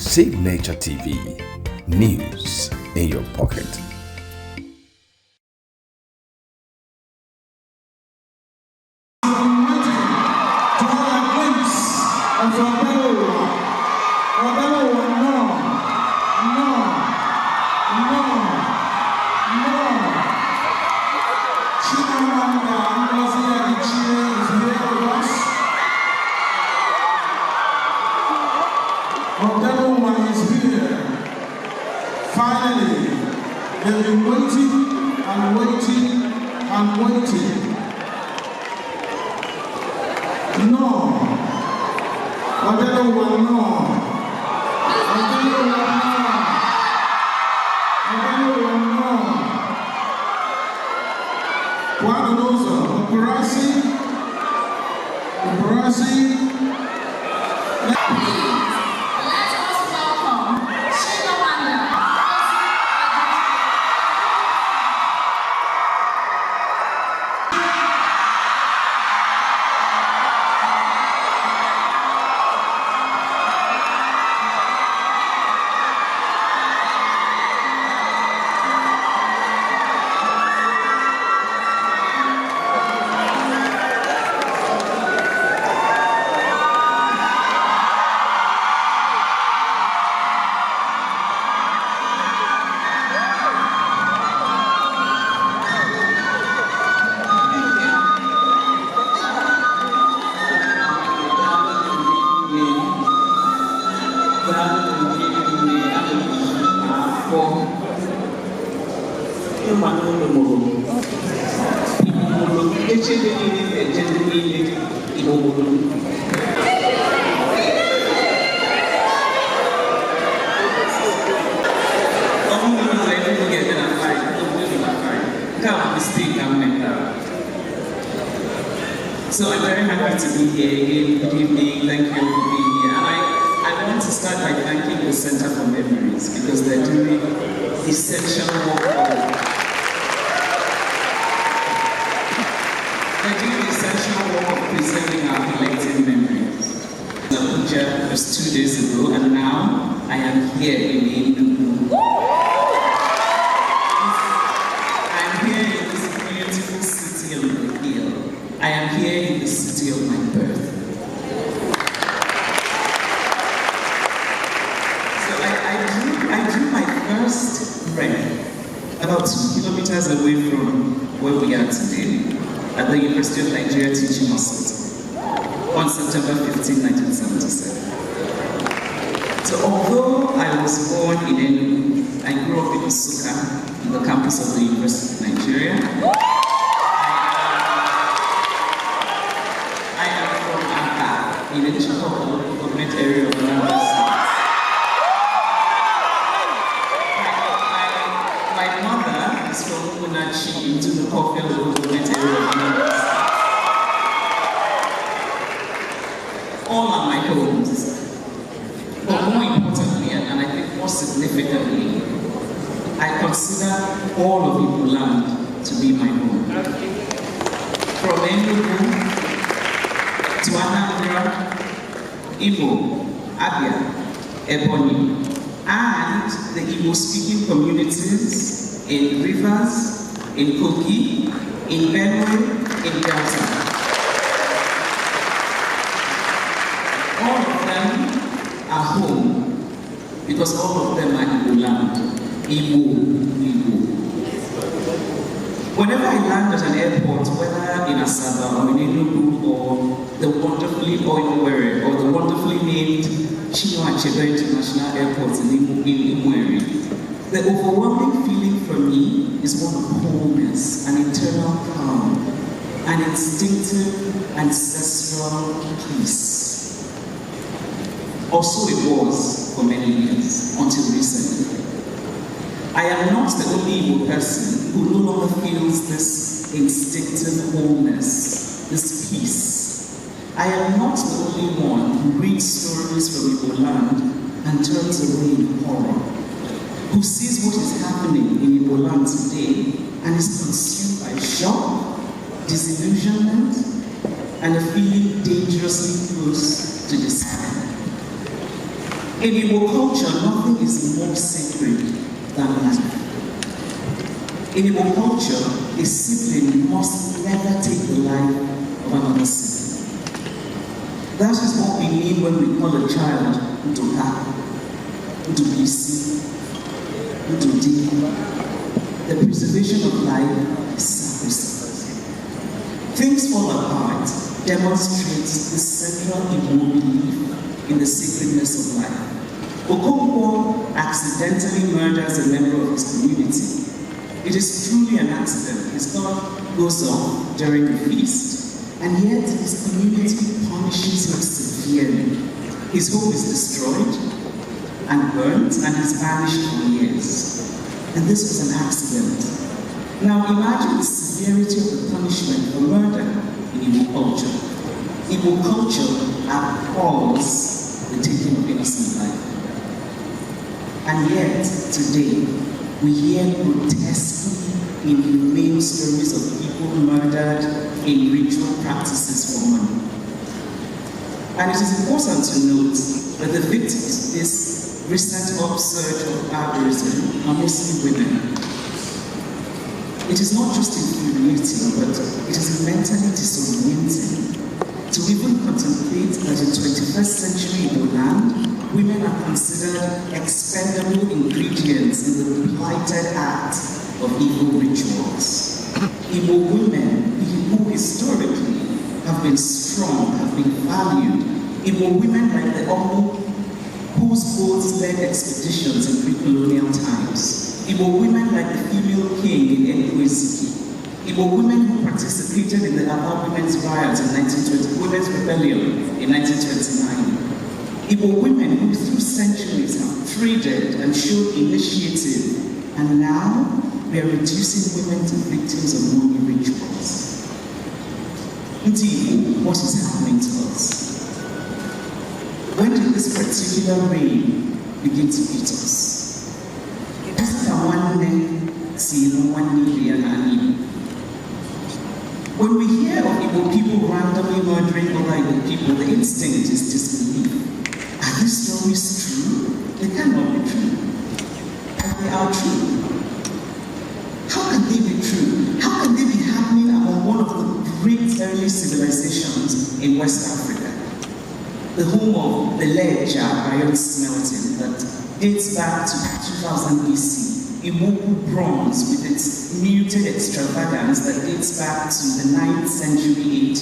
Signature TV, news in your pocket. Chimamanda Adichie is here with us. That woman is here. Finally, they've been waiting and waiting and waiting. No. That woman, no. Guadalupe, Operasi. Let us welcome Chimamanda. So I'm very happy to be here again. Good evening. Thank you for being here. And I want to start by thanking the Center for Memories because they're doing essential work. They're doing the essential work of preserving our collective memories. Abuja was 2 days ago, and now I am here in Enugu. I'm here in this beautiful city on the hill. I am here in the city of my birth. So I drew my first breath about 2 kilometers away from where we are today at the University of Nigeria Teaching Hospital on September 15, 1977. So although I was born in Enugu, I grew up in Nsukka, in the campus of the University of Nigeria. In the government area of Anambra State. My mother is from Adichie into the Kofia local government area of Anambra State. All are my homes. But more importantly, and I think more significantly, I consider all of Igbo land to be my home. From Enugu to Anambra, Igbo, Abia, Ebonyi, and the Igbo-speaking communities in Rivers, in Kogi, in Benue, in Delta. All of them are home because all of them are Igbo land. Igbo. Whenever I land at an airport, whether in Asaba or in Enugu or the wonderfully named Chinua Achebe International Airport in Imo, the overwhelming feeling for me is one of wholeness, an internal calm, an instinctive ancestral peace. Also it was for many years, until recently. I am not the only Igbo person who no longer feels this instinctive wholeness, this peace. I am not the only one who reads stories from Igbo land and turns away in horror, who sees what is happening in Igbo land today and is consumed by shock, disillusionment, and a feeling dangerously close to despair. In Igbo culture, nothing is more sacred than life. In Igbo culture, a sibling must never take the life of another sibling. That is what we mean when we call a child Udoka, Udubisi, Udodi. The preservation of life is sacrosanct. Things Fall Apart demonstrates the central Igbo belief in the sacredness of life. Okonkwo accidentally murders a member of his community. It is truly an accident. His gun goes off during the feast, and yet his community punishes him severely. His home is destroyed and burnt, and he's banished for years. And this was an accident. Now imagine the severity of the punishment for murder in Igbo culture. Igbo culture abhors the taking of innocent life. And yet, today, we hear grotesquely inhumane stories of people murdered in ritual practices for money. And it is important to note that the victims of this recent upsurge of barbarism are mostly women. It is not just infuriating, but it is mentally disorienting to even contemplate that in 21st century Igbo land, women are considered expendable ingredients in the blighted act of evil rituals. Igbo women, who historically have been strong, have been valued, Igbo women like the Omo, whose boats led expeditions in pre-colonial times, Igbo women like the female king in Igbo'S, Igbo women who participated in the Aba Women's Riot in 1920, Women's Rebellion in 1929, Igbo women who through centuries have traded and showed initiative, and now we are reducing women to victims of money rituals. Indeed, what is happening to us? When did this particular rain begin to beat us? When we hear of Igbo people randomly murdering other Igbo people, the instinct is disbelief. Are these stories true? They cannot be true. But they are true. How can they be true? How can they be happening among one of the great early civilizations in West Africa? The home of the Leja iron smelting that dates back to 2000 BC. Imoku bronze with its muted extravagance that dates back to the 9th century AD.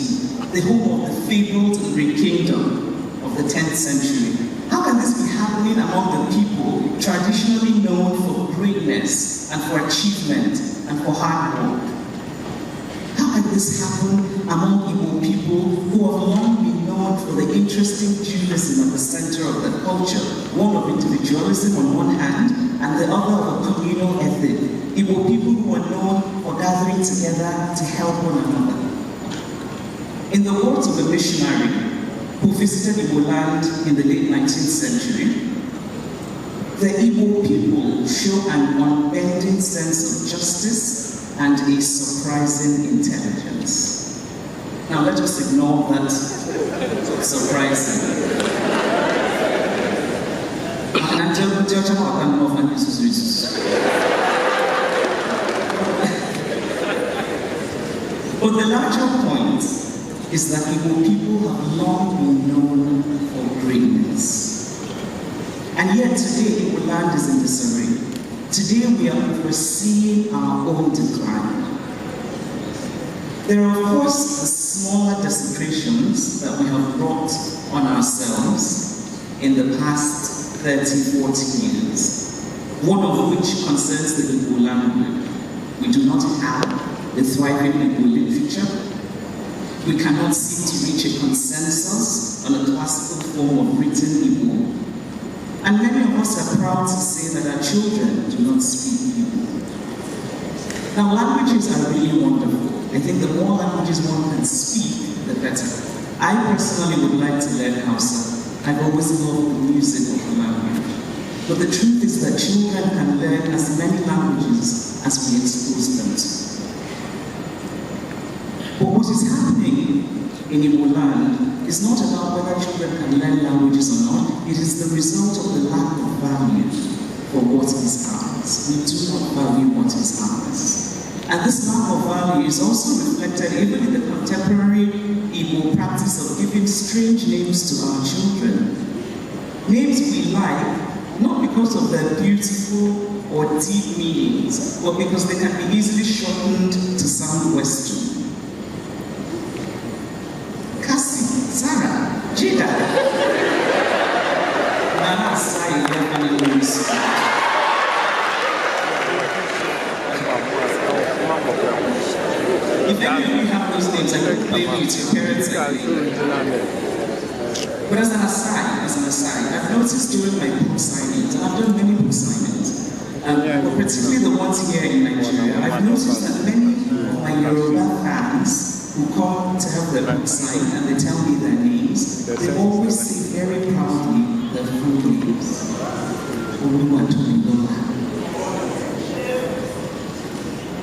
The home of the fabled Greek kingdom of the 10th century. How can this be happening among the people traditionally known for greatness and for achievement and for hard work? How can this happen among Igbo people who have long been known for the interesting dualism at the center of the culture, one of individualism on one hand, and the other of a communal ethic? Igbo people who are known for gathering together to help one another. In the words of a missionary who visited Igbo land in the late 19th century, the Igbo people show an unbending sense of justice and a surprising intelligence. Now let us ignore that surprising. But the larger point is that Igbo people have long been known for greatness. And yet today Igbo land is in disarray. Today we are foreseeing our own decline. There are of course the smaller desecrations that we have brought on ourselves in the past 30, 40 years, one of which concerns the Igbo language. We do not have a thriving Igbo literature. We cannot seem to reach a consensus on a classical form of written Igbo. And many of us are proud to say that our children do not speak Igbo. Now, languages are really wonderful. I think the more languages one can speak, the better. I personally would like to learn Hausa. I've always loved the music of the language. But the truth is that children can learn as many languages as we expose them to. But what what is happening in Igbo land is not about whether children can learn languages or not. It is the result of the lack of value for what is ours. We do not value what is ours. And this lack of value is also reflected even in the contemporary Igbo practice of giving strange names to our children. Names we like, not because of their beautiful or deep meanings, but because they can be easily shortened to sound Western. Cassie, Sarah, Jida. Nana Sai, if any of you have those names, I could play you to your parents. But as an aside, I've noticed during my book signings, and I've done many book signings, but particularly the ones here in Nigeria, I've noticed that many of my Yoruba fans who come to have their book signed and they tell me their names, they always say very proudly their full names.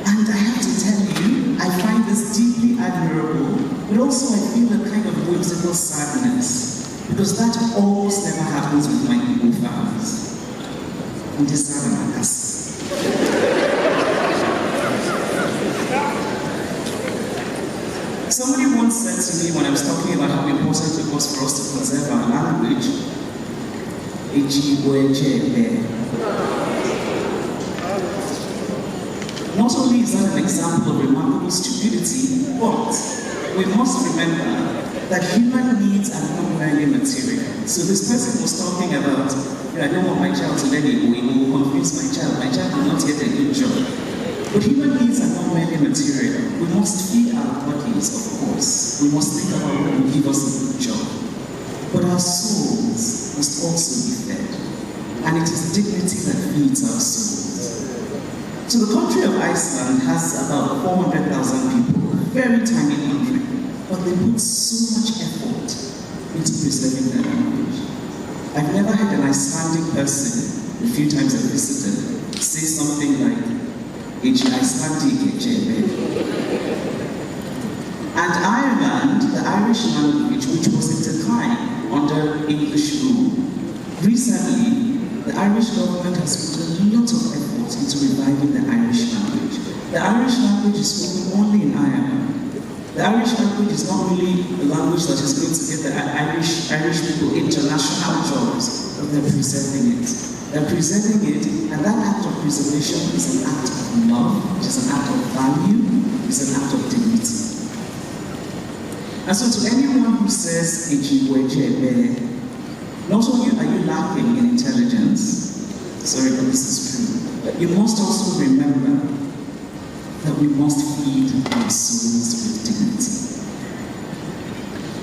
And I have to tell you, I find this deeply admirable, but also I feel a kind of whimsical sadness, because that almost never happens with my Igbo fans. And this Somebody once said to me when I was talking about how important it was for us to conserve our language, Igbo'S. Not only is that an example of remarkable stupidity, but we must remember that human needs are not merely material. So this person was talking about, I don't want my child to learn Igbo, it will confuse my child will not get a good job. But human needs are not merely material. We must feed our bodies, of course. We must think about what will give us a good job. But our souls must also be fed. And it is dignity that feeds our souls. So the country of Iceland has about 400,000 people, a very tiny country, but they put so much effort into preserving their language. I've never had an Icelandic person, the few times I've visited, say something like, and Ireland, the Irish language, which was in decline under English rule, recently the Irish government has put a lot of effort into reviving the Irish language. The Irish language is spoken only in Ireland. The Irish language is not really a language that is going to get the Irish people international jobs, but they're preserving it. They're preserving it, and that act of preservation is an act of love, it is an act of value, it is an act of dignity. And so to anyone who says, not only are you lacking in intelligence, sorry, but this is true, but you must also remember that we must feed our souls with dignity.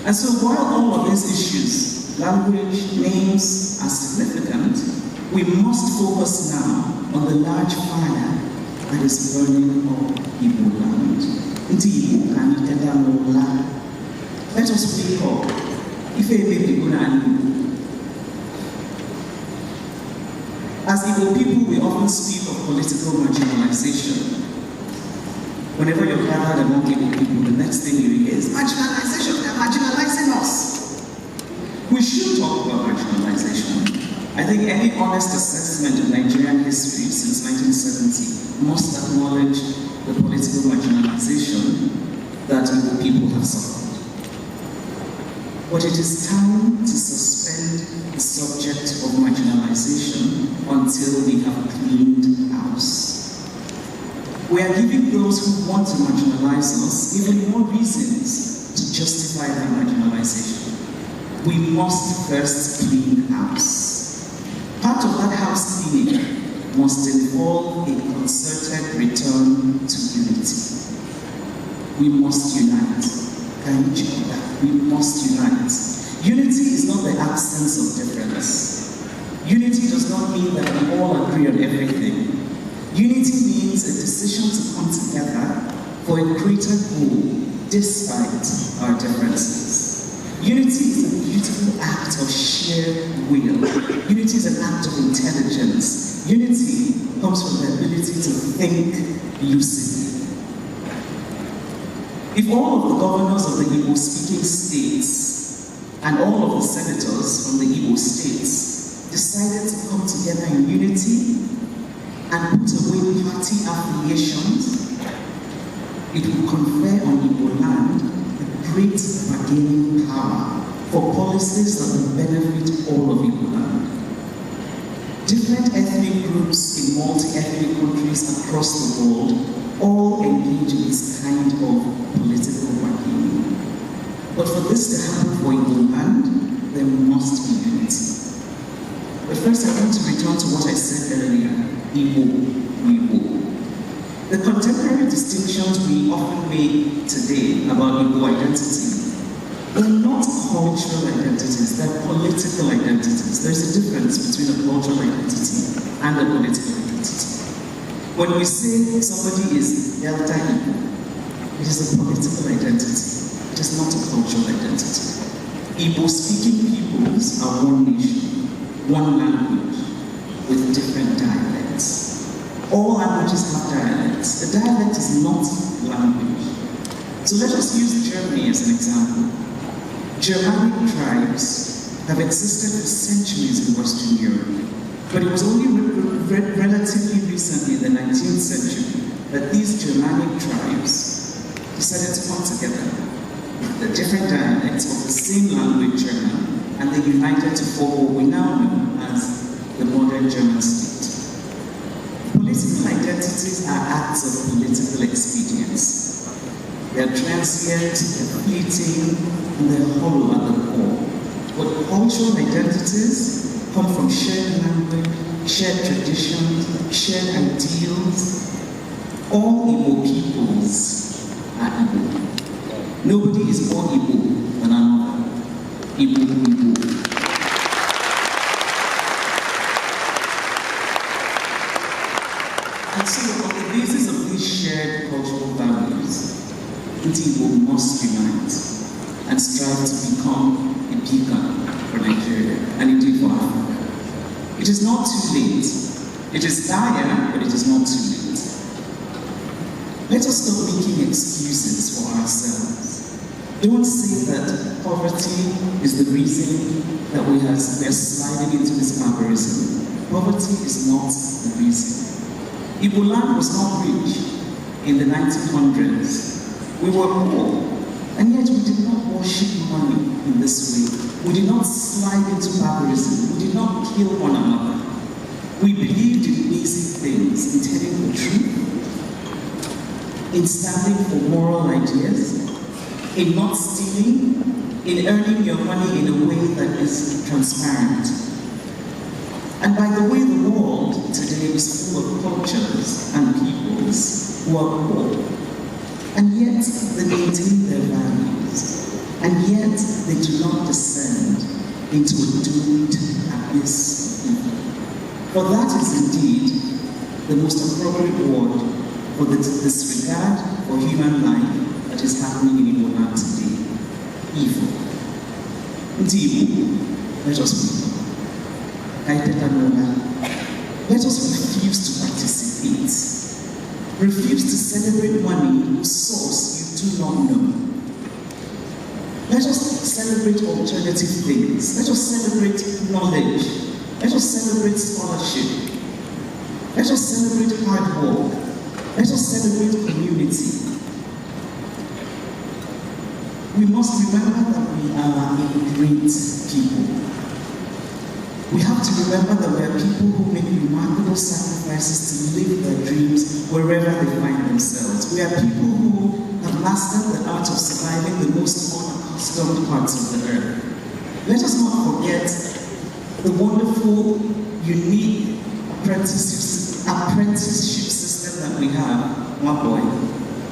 And so while all of these issues, language, names, are significant, we must focus now on the large fire that is burning up Igbo land. Let us wake up. As Igbo people, we often speak of political marginalization. Whenever you're gathered among Igbo people, the next thing you hear is marginalization, they're marginalizing us. We should talk about marginalization. I think any honest assessment of Nigerian history since 1970 must acknowledge the political marginalization that Igbo people have suffered. But it is time to suspend the subject of marginalization until we have cleaned house. We are giving those who want to marginalize us even more reasons to justify that marginalization. We must first clean house. Part of that house cleaning must involve a concerted return to unity. We must unite. We must unite. Unity is not the absence of difference. Unity does not mean that we all agree on everything. Unity means a decision to come together for a greater goal despite our differences. Unity is a beautiful act of sheer will. Unity is an act of intelligence. Unity comes from the ability to think lucidly. If all of the governors of the Igbo-speaking states and all of the senators from the Igbo states decided to come together in unity and put away party affiliations, it will confer on Igbo land a great bargaining power for policies that will benefit all of Igbo land. Different ethnic groups in multi-ethnic countries across the world all engage in this kind of political bargaining. But for this to happen for Igbo land, there must be unity. But first I want to return to what I said earlier, Igbo. The contemporary distinctions we often make today about Igbo identity, they're not cultural identities, they're political identities. There's a difference between a cultural identity and a political identity. When we say somebody is Delta Igbo, it is a political identity. It is not a cultural identity. Igbo-speaking peoples are one nation, one language, with different dialects. All languages have dialects. A dialect is not language. So let us use Germany as an example. Germanic tribes have existed for centuries in Western Europe, but it was only relatively recently in the 19th century that these Germanic tribes decided to come together with the different dialects of the same language, German, and they united to form what we now know as the modern German state. Political identities are acts of political expedience. They are transient, they're fleeting, and they're hollow at the core. But cultural identities come from shared language, shared traditions, shared ideals. All Igbo peoples are Igbo. Nobody is more Igbo than another. Igbo. And so, on the basis of these shared cultural values, Igbo must unite and strive to become a beacon for Nigeria and indeed for Africa. It is not too late. It is dire, but it is not too late. Let us stop making excuses for ourselves. Don't say that poverty is the reason that we are sliding into this barbarism. Poverty is not the reason. Igbo land was not rich in the 1900s. We were poor, and yet we did not worship money in this way. We did not slide into barbarism. We did not kill one another. We believed in basic things, in telling the truth, in standing for moral ideas, in not stealing, in earning your money in a way that is transparent. And by the way, the world today is full of cultures and peoples who are poor. And yet they maintain their values, and yet they do not descend into a doomed abyss of evil. For that is indeed the most appropriate word for the disregard for human life that is happening in Igbo land today. Evil. Indeed, let us be. Let us refuse to participate. Refuse to celebrate money whose source you do not know. Let us celebrate alternative things. Let us celebrate knowledge. Let us celebrate scholarship. Let us celebrate hard work. Let us celebrate community. We must remember that we are a great people. We have to remember that we are people who make remarkable sacrifices to live their dreams wherever they find themselves. We are people who have mastered the art of surviving the most unaccustomed parts of the earth. Let us not forget the wonderful, unique apprenticeship system that we have, my boy.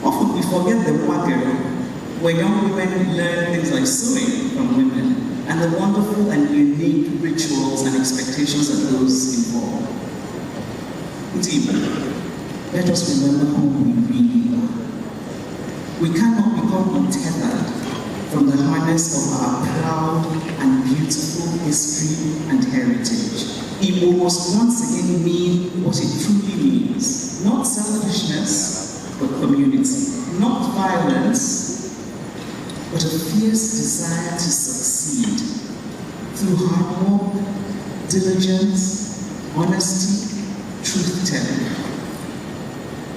Often we forget the wagger, where young women learn things like sewing from women, and the wonderful and unique rituals and expectations that those involve. Indeed, let us remember who we really are. We cannot become untethered from the harness of our proud and beautiful history and heritage. Igbo must once again mean what it truly means. Not selfishness, but community. Not violence, but a fierce desire to succeed through hard work, diligence, honesty, truth-telling.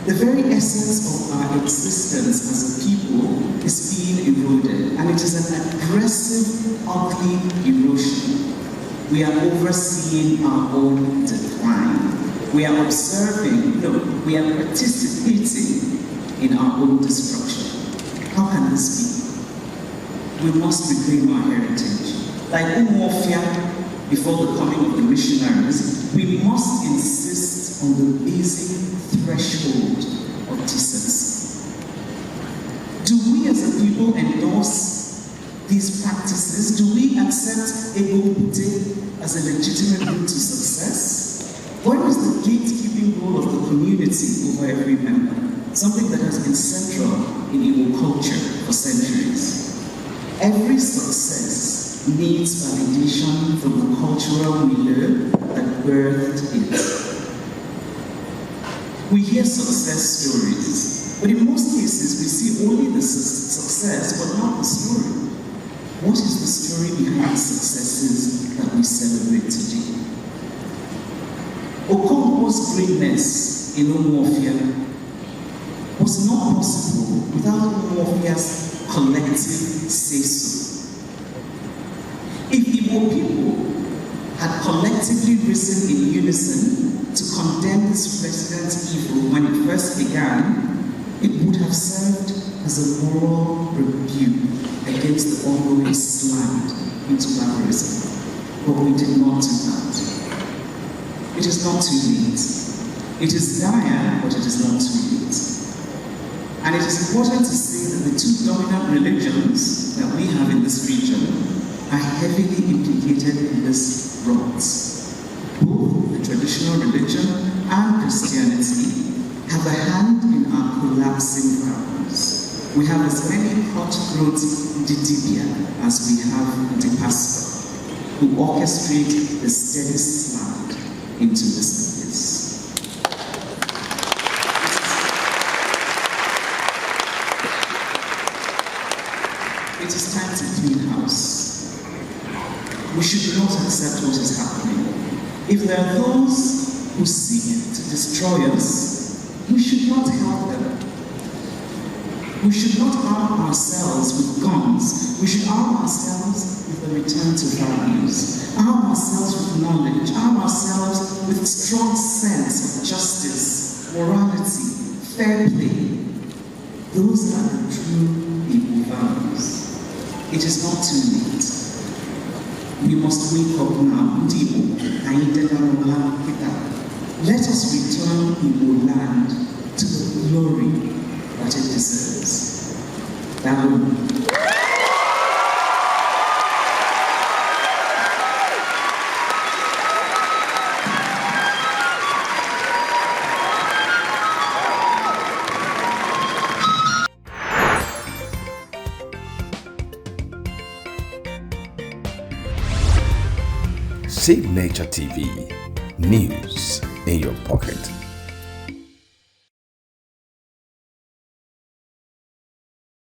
The very essence of our existence as a people is being eroded, and it is an aggressive, ugly erosion. We are overseeing our own decline. We are we are participating in our own destruction. How can this be? We must reclaim our heritage. Like Umuofia, before the coming of the missionaries, we must insist on the basic threshold of decency. Do we as a people endorse these practices? Do we accept Igbo'S as a legitimate route to success? Where is the gatekeeping role of the community over every member? Something that has been central in Igbo culture for centuries. Every success needs validation from the cultural milieu that birthed it. We hear success stories, but in most cases we see only the success but not the story. What is the story behind the successes that we celebrate today? Okonkwo's greatness in Umuofia was not possible without Umuofia's collective say-so. If Igbo people had collectively risen in unison to condemn this president's evil when it first began, it would have served as a moral rebuke against the ongoing slide into barbarism. But we did not do that. It is not too late. It is dire, but it is not too late. And it is important to say that the two dominant religions that we have in this region are heavily implicated in this rot. Both the traditional religion and Christianity have a hand in our collapsing values. We have as many cutthroat Didibia as we have the pastor who orchestrate the steady slide into this abyss. It is time to clean house. We should not accept what is happening. If there are those who seek to destroy us, we should not help them. We should not arm ourselves with guns. We should arm ourselves with a return to values. Arm ourselves with knowledge. Arm ourselves with strong sense of justice, morality, fair play. Those are the true Igbo values. It is not too late. We must wake up now. Let us return Igbo land to the glory that it deserves. Signature TV, news in your pocket.